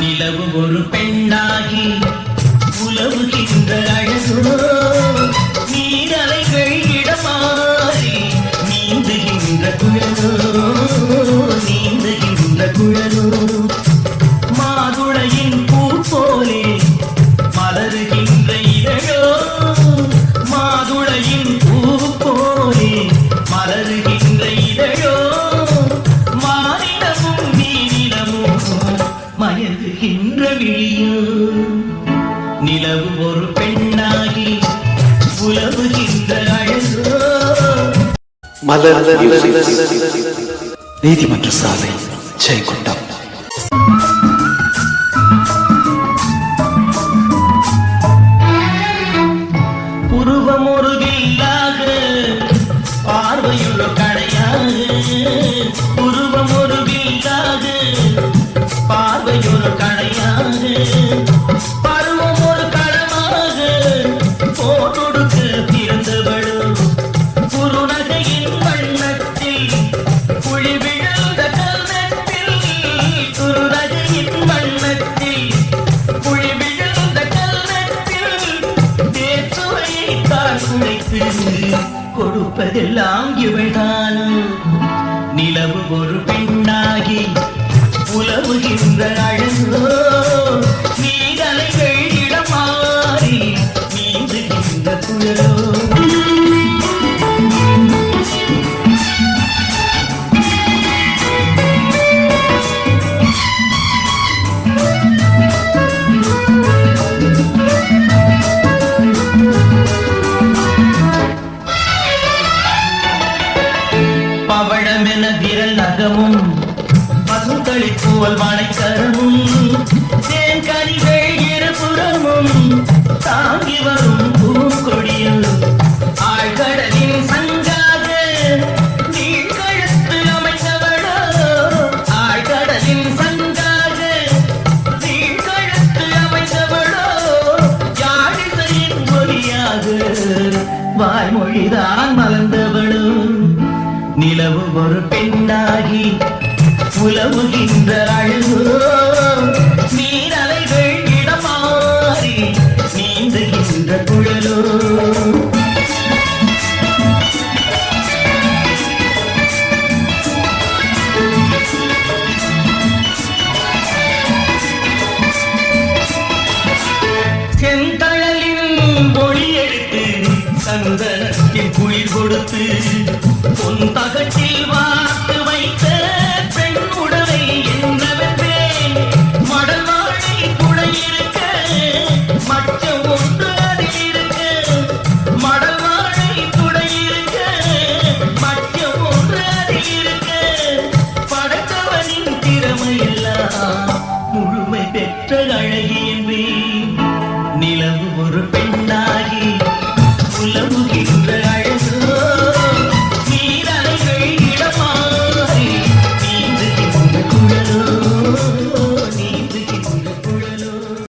நிலவு ஒரு பெண்ணாகி உலவுகின்ற அழகோ நீரலைகள் இடமாறி நீந்துகின்ற குழலோ நீந்துகின்ற குழலோ மாதுளையின் பூ போலே மலருகின்ற இதழோ மாதுளையின் பூ போலே மலருகின்ற இதழோ மானிடமும் நீரிடமும் மயங்குகின்ற விழியோ நிலவு ஒரு பெண்ணாகி உலவுகின்ற அழகோ மலர் நீதிமன்ற சாலை ஜெயங்கொண்டம். உருவம் ஒரு வில்லாக பார்வையொரு கடையாக உருவம் ஒரு வில்லாக பார்வையொரு கடையாக பருவம் ஒரு களமாக போட்டொடுக்க பிறந்தவளும் குறுநகையின் வண்ணத்தில் குழி விழுந்த கல்நத்தில் குறுநகையின் வண்ணத்தில் குழி விழுந்த கல்நத்தில் தேற்றுவையை தான் குழைத்து கொடுப்பதெல்லாம் இவள்தானும் நிலவு ஒரு பெண்ணாகி உலவுகின்ற அழகோ நீரலைகள் இடமாறி நீந்துகின்ற குழலோ பவழமென விரல் நகமும் பசுந்தளிப்பூவல் வாழைக்கரமும் தேன் கனிகள் இருபுறமும் தாங்கி வரும் பூங்கொடியும் ஆழ்கடலின் சங்காக நீழ்கழுத்து அமைந்தவளோ ஆழ்கடலின் சங்காக நீழ்கழுத்து அமைந்தவளோ யாழிசையின் ஒலியாக வாய்மொழிதான் மலர்ந்தவளோ நிலவு ஒரு பெண்ணாகி உலவுகின்ற அழகோ நீரலைகள் இடமாறி நீந்துகின்ற குழலோ செந்தழலின் மொழி எடுத்து சந்தனத்தின் குளிர் கொடுத்து பொன் தகட்டில் வார்த்து வைத்த பெண் உடலை என்னவென்றேன் மடல் வாழை குடையிருக்க மச்சம் ஒன்று அதில் இருக்க மடல் வாழை குடையிருக்க மச்சம் ஒன்று அதில் இருக்க படைத்தவனின் திறமையெல்லாம் முழுமை பெற்ற அழகி என்பேன் நிலவு ஒரு பெண்